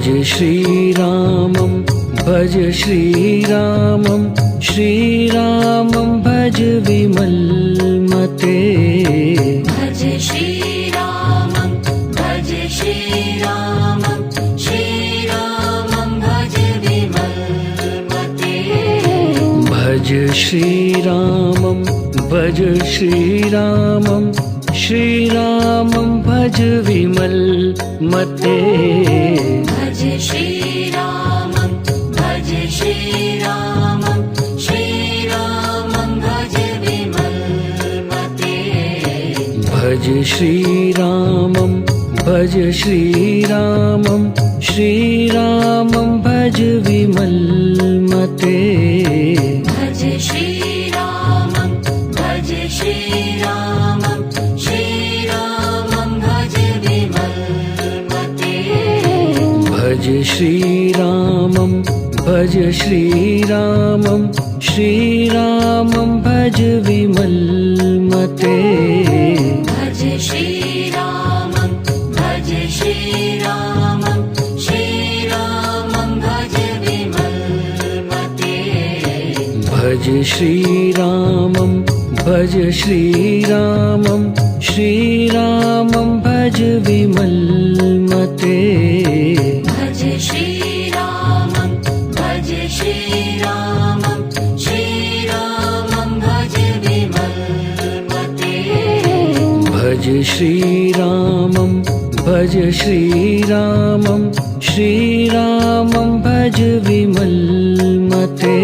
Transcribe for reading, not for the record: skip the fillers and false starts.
भज श्रीरामं भज श्रीरामं श्रीरामं भज विमलमते भज श्रीरामं भज श्रीरामं श्रीरामं भज विमलमते भज श्रीरामं भज श्रीरामं श्रीरामं भज विमलमते भज श्रीरामं भज श्रीरामं श्रीरामं भज विमलमते भज श्रीरामं भज श्रीरामं श्रीरामं भज विमलमते भज श्रीरामं भज श्रीरामं श्रीरामं भज विमलमते भज श्रीरामं भज श्रीरामं श्रीरामं भज विमलमते भज श्रीरामं भज श्रीरामं श्रीरामं भज विमलमते भज श्रीरामं भज श्रीरामं श्रीरामं भज विमलमते भज श्रीरामं भज श्रीरामं श्रीरामं भज विमलमते भज श्रीरामं भज श्रीरामं श्रीरामं भज विमलमते